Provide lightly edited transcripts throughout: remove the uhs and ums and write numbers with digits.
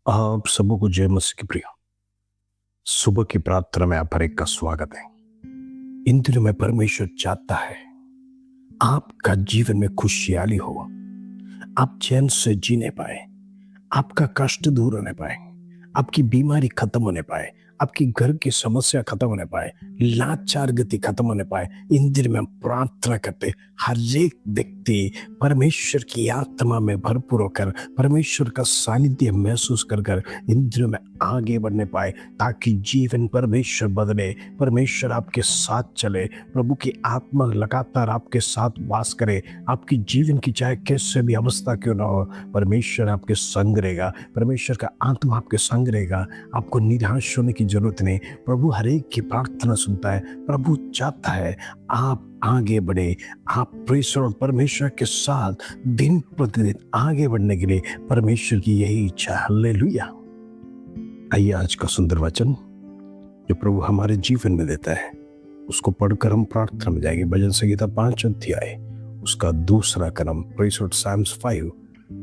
आप सबको जय मसीह की प्रिय। सुबह की प्रार्थना में आप हर एक का स्वागत है। इन दिनों में परमेश्वर चाहता है आपका जीवन में खुशहाली हो, आप चैन से जीने पाए, आपका कष्ट दूर होने पाए, आपकी बीमारी खत्म होने पाए, आपकी घर की समस्या खत्म होने पाए, लाचार गति खत्म होने पाए। इन दिन में हम प्रार्थना करते हर एक व्यक्ति परमेश्वर की आत्मा में भरपूर होकर परमेश्वर का सानिध्य महसूस कर कर इन दिनों में आगे बढ़ने पाए, ताकि जीवन परमेश्वर बदले, परमेश्वर आपके साथ चले, प्रभु की आत्मा लगातार आपके साथ वास करे। आपकी जीवन की चाहे कैसे भी अवस्था क्यों ना हो, परमेश्वर आपके संग रहेगा, परमेश्वर का आत्मा आपके संग रहेगा। आपको निराश होने की जरूरत नहीं। प्रभु हर एक की प्रार्थना सुनता है। प्रभु चाहता है आप आगे बढ़े, आप परमेश्वर और परमेश्वर के साथ दिन प्रतिदिन आगे बढ़ने के लिए परमेश्वर की यही इच्छा है। हालेलुया। आइए आज का सुंदर वचन जो प्रभु हमारे जीवन में देता है उसको पढ़कर हम प्रार्थना में जाएंगे। भजन संहिता 5 अध्याय उसका दूसरा क्रम, Psalms 5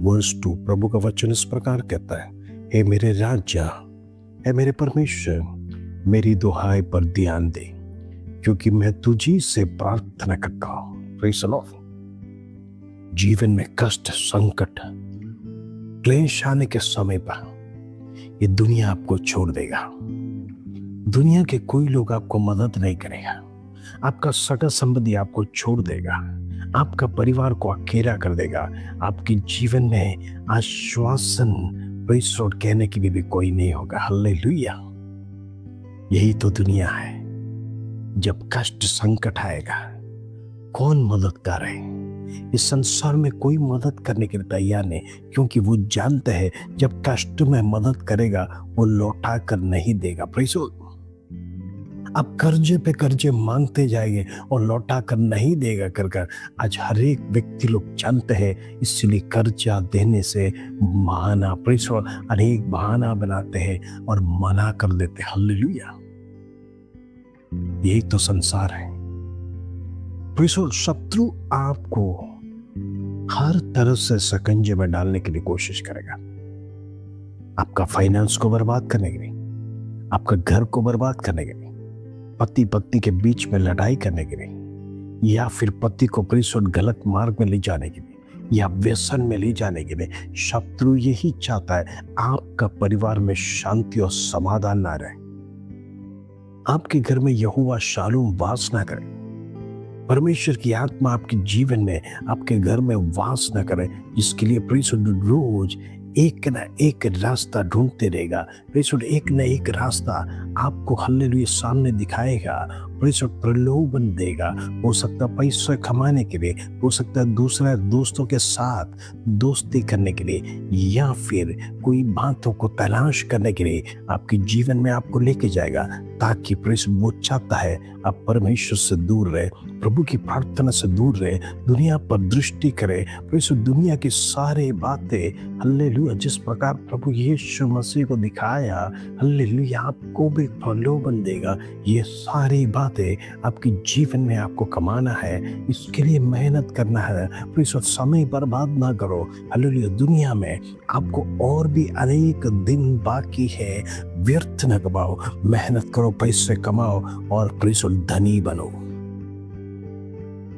वर्स 2। प्रभु का वचन इस प्रकार कहता है, हे मेरे राजा, हे मेरे परमेश्वर, मेरी दुहाई पर ध्यान दे, क्योंकि मैं तुझी से प्रार्थना करता हूँ। Praise the Lord. जीवन में कष्ट, संकट, क्लेश आने के समय पर ये दुनिया आपको छोड़ देगा। दुनिया के कोई लोग आपको मदद नहीं करेगा। आपका सगा संबंधी आपको छोड़ देगा, आपका परिवार को अकेला कर देगा। आपके जीवन में आश्वासन, प्रेज़ द लॉर्ड कहने के लिए भी कोई नहीं होगा। हालेलुया। यही तो दुनिया है। जब कष्ट संकट आएगा, कौन मददगार है? इस संसार में कोई मदद करने के लिए तैयार नहीं, क्योंकि वो जानते हैं जब कष्ट में मदद करेगा वो लौटा कर नहीं देगा। Praise the Lord. अब कर्जे पे कर्जे मांगते जाएंगे और लौटा कर नहीं देगा कर आज हर एक व्यक्ति लोग जानते हैं, इसलिए कर्जा देने से बहाना, प्रेज़ द लॉर्ड, अनेक बहाना बनाते हैं और मना कर देते हैं। हालेलुया। यही तो संसार है। Praise the Lord. शत्रु आपको हर तरह से शिकंजे में डालने के लिए कोशिश करेगा। आपका फाइनेंस को बर्बाद करने के लिए, आपका घर को बर्बाद करने के लिए, पति पत्नी के बीच में लड़ाई करने के लिए, या फिर पति को प्रेज़ द लॉर्ड गलत मार्ग में ले जाने के लिए, या व्यसन में ले जाने के लिए। शत्रु यही चाहता है आपका परिवार में शांति और समाधान ना रहे, आपके घर में यहोवा शालोम वास ना करे, परमेश्वर की आत्मा आपके जीवन में, आपके घर में वास ना करे। इसके लिए प्रेज़ द लॉर्ड रोज एक ना एक रास्ता ढूंढते रहेगा। प्रेज़ द लॉर्ड एक ना एक रास्ता आपको हालेलुया सामने दिखाएगा। प्रेज़ द लॉर्ड प्रलोभन देगा। हो सकता है पैसे कमाने के लिए, हो सकता है दूसरे दोस्तों के साथ दोस्ती करने के लिए, या फिर कोई बातों को तलाश करने के लिए आपके जीवन में आपको लेके जाएगा, ताकि प्रेज़ वो चाहता है आप परमेश्वर से दूर रहे, प्रभु की प्रार्थना से दूर रहे, दुनिया पर दृष्टि करे। प्रेज़ दुनिया की सारी बातें, हालेलुया, जिस प्रकार प्रभु यीशु मसीह को दिखाया, हालेलुया, आपको भी प्रलोभन देगा। ये सारी बातें आपके जीवन में आपको कमाना है, इसके लिए मेहनत करना है। प्रेज़ समय बर्बाद ना करो। हालेलुया। दुनिया में आपको और भी अनेक दिन बाकी है, व्यर्थ न गवाओ। मेहनत करो, पैसे कमाओ और प्रेज़ धनी बनो।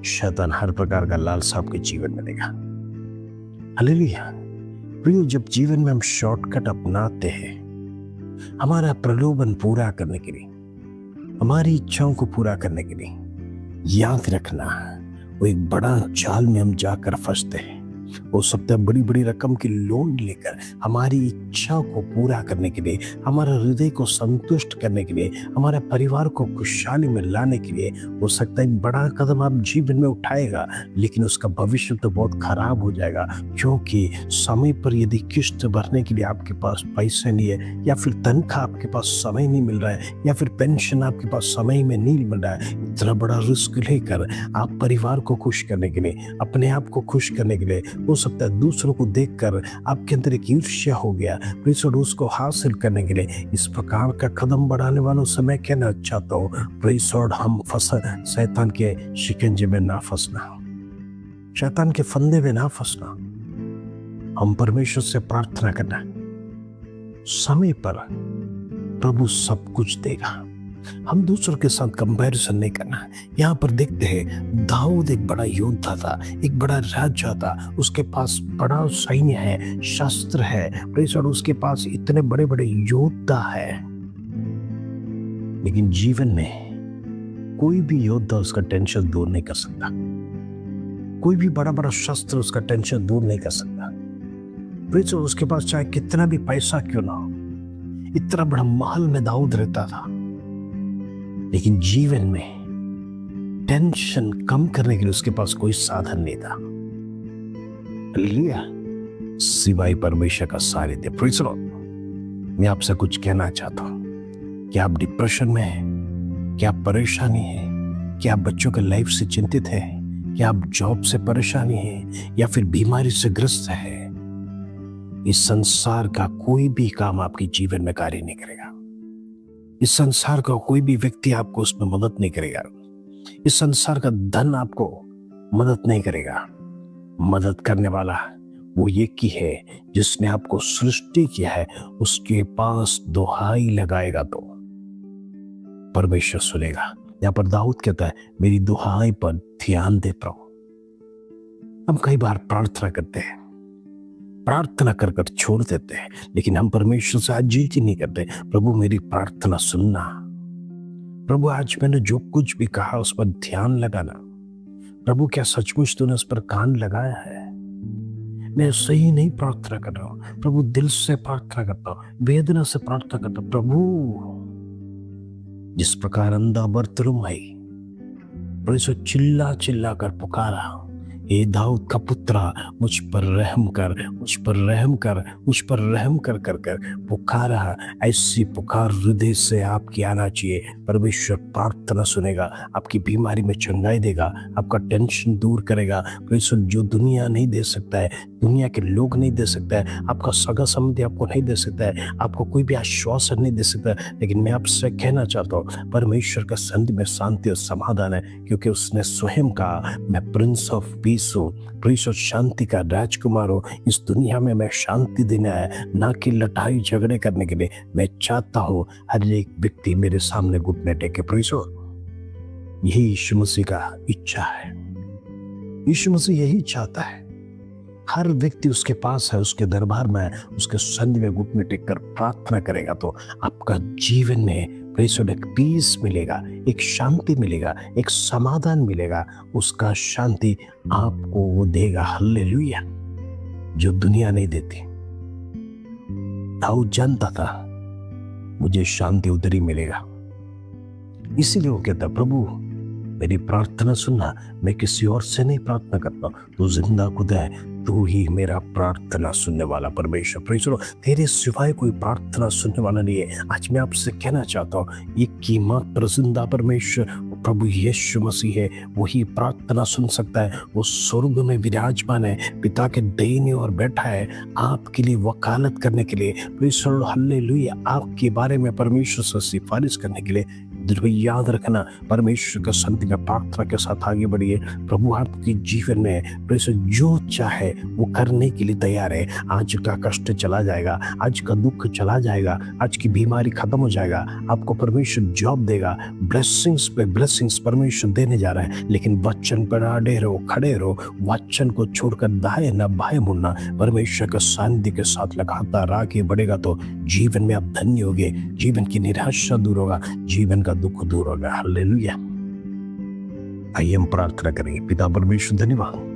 शैतान हर प्रकार का लालसा आपके जीवन में देगा। हालेलुया। प्रियो, जब जीवन में हम शॉर्टकट अपनाते हैं हमारा प्रलोभन पूरा करने के लिए, हमारी इच्छाओं को पूरा करने के लिए, याद रखना वो एक बड़ा जाल में हम जाकर फंसते हैं। हो सकता है बड़ी बड़ी रकम की लोन लेकर हमारी इच्छाओं को पूरा करने के लिए, हमारे हृदय को संतुष्ट करने के लिए, हमारे परिवार को खुशहाली में लाने के लिए, हो सकता है बड़ा कदम आप जीवन में उठाएगा, लेकिन उसका भविष्य तो बहुत खराब हो जाएगा। क्योंकि समय पर यदि किस्त भरने के लिए आपके पास पैसे नहीं है, या फिर तनख्वाह आपके पास समय नहीं मिल रहा है, या फिर पेंशन आपके पास समय में नहीं मिल रहा है, इतना बड़ा रिस्क लेकर आप परिवार को खुश करने के लिए, अपने आप को खुश करने के लिए, हो सकता है दूसरों को देखकर आपके अंदर एक ईर्ष्या हो गया, प्रेज़ द लॉर्ड, उसको हासिल करने के लिए इस प्रकार का कदम बढ़ाने वालों से मैं कहना चाहता हूँ, प्रेज़ द लॉर्ड, हम शैतान के शिकंजे में ना फंसना, शैतान के फंदे में ना फंसना। हम परमेश्वर से प्रार्थना करना, समय पर प्रभु सब कुछ देगा। हम दूसरों के साथ कंपैरिजन नहीं करना। यहाँ पर देखते हैं दाऊद एक बड़ा योद्धा था, एक बड़ा राजा था, उसके पास बड़ा सैन्य है, शस्त्र है, और उसके पास इतने बड़े बड़े योद्धा है, लेकिन जीवन में कोई भी योद्धा उसका टेंशन दूर नहीं कर सकता। कोई भी बड़ा बड़ा शस्त्र उसका टेंशन दूर नहीं कर सकता। उसके पास चाहे कितना भी पैसा क्यों ना हो, इतना बड़ा महल में दाऊद रहता था, लेकिन जीवन में टेंशन कम करने के लिए उसके पास कोई साधन नहीं था। हालेलुया, सिवाय परमेश्वर का सानिध्य। Praise the Lord. मैं आपसे कुछ कहना चाहता हूं। क्या आप डिप्रेशन में हैं? क्या आप परेशानी है? क्या आप बच्चों के लाइफ से चिंतित हैं? क्या आप जॉब से परेशानी है या फिर बीमारी से ग्रस्त है? इस संसार का कोई भी काम आपके जीवन में कार्य नहीं करेगा। इस संसार का कोई भी व्यक्ति आपको उसमें मदद नहीं करेगा। इस संसार का धन आपको मदद नहीं करेगा। मदद करने वाला वो एक ही है जिसने आपको सृष्टि किया है, उसके पास दुहाई लगाएगा तो परमेश्वर सुनेगा। यहाँ पर दाऊद कहता है, मेरी दुहाई पर ध्यान दे प्रभु। हम कई बार प्रार्थना करते हैं, प्रार्थना कर कर छोड़ देते हैं, लेकिन हम परमेश्वर से आज ही नहीं करते, प्रभु मेरी प्रार्थना सुनना, प्रभु आज मैंने जो कुछ भी कहा उस पर ध्यान लगाना, प्रभु क्या सचमुच तूने उस पर कान लगाया है? मैं सही नहीं प्रार्थना कर रहा हूं, प्रभु दिल से प्रार्थना करता हूं, वेदना से प्रार्थना करता हूं। प्रभु जिस प्रकार अंधा बरतरुमाई चिल्ला चिल्ला कर पुकारा, हे दाऊद का पुत्रा मुझ पर रहम कर, मुझ पर रहम कर, मुझ पर रहम कर कर कर पुकारा। ऐसी पुकार हृदय से आपकी आना चाहिए। परमेश्वर प्रार्थना सुनेगा, आपकी बीमारी में चंगाई देगा, आपका टेंशन दूर करेगा। परमेश्वर जो दुनिया नहीं दे सकता है, दुनिया के लोग नहीं दे सकता है, आपका सगा संबंधी आपको नहीं दे सकता है, आपको कोई भी आश्वासन नहीं दे सकता है, लेकिन मैं आपसे कहना चाहता हूँ परमेश्वर का सन्निधि में शांति और समाधान है, क्योंकि उसने स्वयं कहा मैं प्रिंस ऑफ पीस हूँ, प्रिंस ऑफ शांति का राजकुमार हूँ। इस दुनिया में मैं शांति देना है, ना कि लड़ाई झगड़े करने के लिए। मैं चाहता हूँ हर एक व्यक्ति मेरे सामने घुटने टेके। प्रिंस, यही यीशु मसीह का इच्छा है। यीशु मसीह यही चाहता है, हर व्यक्ति उसके पास है, उसके दरबार में है, उसके सन्निधि में घुटने टेक कर प्रार्थना करेगा तो आपका जीवन में एक पीस मिलेगा, एक शांति मिलेगा, एक समाधान मिलेगा। उसका शांति आपको वो देगा। हालेलुया, जो दुनिया नहीं देती। दाऊद जानता था मुझे शांति उधर ही मिलेगा, इसीलिए वो कहता प्रभु मेरी प्रार्थना सुनना, मैं किसी और से नहीं प्रार्थना करता, तू जिंदा खुदा है, तू ही मेरा प्रार्थना सुनने वाला परमेश्वर। प्रेज़, तेरे सिवाय कोई प्रार्थना सुनने वाला नहीं है। आज मैं आपसे कहना चाहता हूँ ये कीमत जिंदा परमेश्वर प्रभु यीशु मसीह है, वही प्रार्थना सुन सकता है। वो स्वर्ग में विराजमान है, पिता के दाहिने ओर बैठा है आपके लिए वकालत करने के लिए। प्रेज़, हालेलुया, आपके बारे में परमेश्वर से सिफारिश करने के लिए। याद रखना, परमेश्वर का सन्निधि में प्रार्थना के साथ आगे बढ़िए। प्रभु आपके जीवन में जो चाहे वो करने के लिए तैयार है। आज का कष्ट चला जाएगा, आज का दुख चला जाएगा, आज की बीमारी खत्म हो जाएगा, आपको परमेश्वर जॉब देगा। ब्लेसिंग्स पे ब्लेसिंग्स परमेश्वर देने जा रहा है, लेकिन वचन पर अड़े रहो, खड़े रहो, वचन को छोड़कर दाएं ना बाएं मुड़ना। परमेश्वर के सानिध्य के साथ लगातार आगे बढ़ेगा तो जीवन में आप धन्य होगे, जीवन की निराशा दूर होगा, जीवन का दुख दूर होगा। हालेलुया। आइए हम प्रार्थना करेंगे। पिता परमेश्वर धन्यवाद,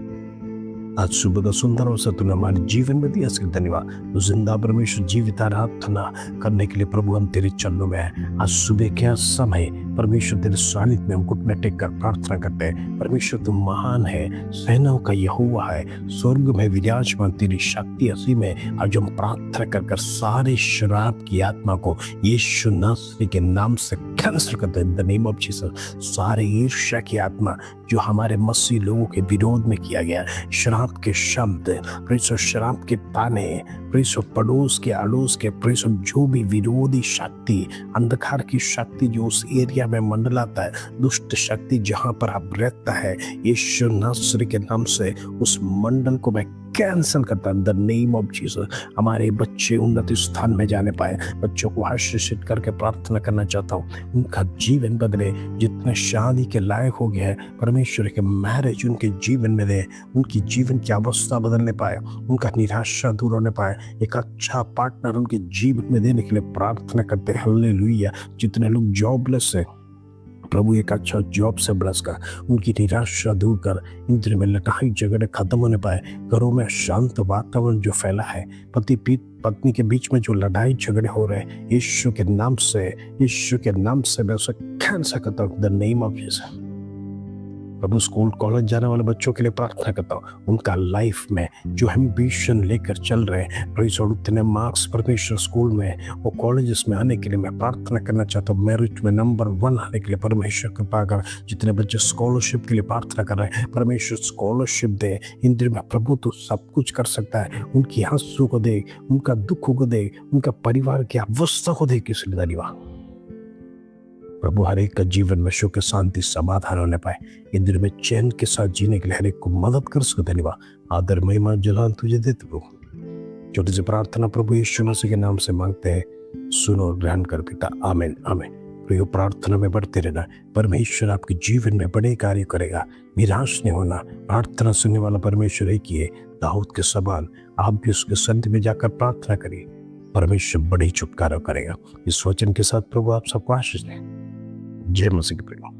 आज सुबह का सुंदर अवसर तूने हमारे जीवन में दिया, इसके धन्यवाद। तो जिंदा परमेश्वर जीवित आराधना करने के लिए प्रभु हम तेरे चरणों में हैं। आज सुबह के समय परमेश्वर तेरे सानिध्य में हम घुटने टेक कर प्रार्थना करते हैं। परमेश्वर तुम महान है, सेनाओं का यहोवा है, स्वर्ग में विराजमान तेरी शक्ति असीम है। आज हम प्रार्थना कर कर सारे शराब की आत्मा को यीशु नासरी के नाम से कैंसिल करते हैं, in the name of Jesus. सारे ईर्ष्या की आत्मा जो हमारे मसीह लोगों के विरोध में किया गया, शराब के शब्द, प्रेसो शराब के ताने, प्रेसो पड़ोस के अड़ोस के, प्रेसो जो भी विरोधी शक्ति, अंधकार की शक्ति जो उस एरिया में मंडलाता है, दुष्ट शक्ति जहां पर आप रहता है, यीशु नासरी के नाम से उस मंडल को मैं कैंसिल करता है द नेम ऑफ जीसस। हमारे बच्चे उन्नति स्थान में जाने पाए, बच्चों को आशीषित करके प्रार्थना करना चाहता हूँ, उनका जीवन बदले। जितने शादी के लायक हो गया है, परमेश्वर के मैरिज उनके जीवन में दे, उनकी जीवन की अवस्था बदलने पाए, उनका निराशा दूर होने पाए, एक अच्छा पार्टनर उनके जीवन में देने के लिए प्रार्थना करते हैं। हालेलुया। जितने लोग जॉबलेस है, प्रभु एक अच्छा जॉब से ब्लेस कर, उनकी निराशा दूर कर, इंद्र में लड़ाई झगड़े खत्म होने पाए, घरों में शांत वातावरण जो फैला है, पति पत्नी के बीच में जो लड़ाई झगड़े हो रहे हैं, यीशु के नाम से मैं उसे कैंसल करता हूं the name of Jesus. Prabhu school college जाने वाले बच्चों के लिए प्रार्थना करता हूँ, उनका लाइफ में जो एम्बिशन लेकर चल रहे हैं, इतने मार्क्स परमेश्वर स्कूल में और कॉलेजेस में आने के लिए मैं प्रार्थना करना चाहता हूँ, मेरिट में नंबर 1 आने के लिए परमेश्वर कृपा कर। जितने बच्चे स्कॉलरशिप के लिए प्रार्थना कर रहे हैं, परमेश्वर स्कॉलरशिप दे। इंद्र में प्रभु तो सब कुछ कर सकता है, उनकी आंसू को दे, उनका दुख को दे, उनका परिवार की अवस्था को दे। किसी धन्यवाद प्रभु, हर एक का जीवन में सुख शांति समाधान होने पाए, इंद्र में चैन के साथ जीने के लिए हर एक को मदद कर सके। धन्यवाद, आदर महिमा जलाल तुझे देते प्रभु। छोटी सी प्रार्थना प्रभु यीशु मसीह के नाम से मांगते हैं, सुनो और ग्रहण कर पिता। आमीन आमीन। प्रियो, प्रार्थना में बढ़ते रहना, परमेश्वर आपके जीवन में बड़े कार्य करेगा, निराश नहीं होना। प्रार्थना सुनने वाला परमेश्वर एक ही है, दाऊद के समान आप भी उसके संध में जाकर प्रार्थना करिए, परमेश्वर बड़ी छुटकारा करेगा। इस वचन के साथ प्रभु आप सबको आशीष दें। जय मसीह की प्रेम।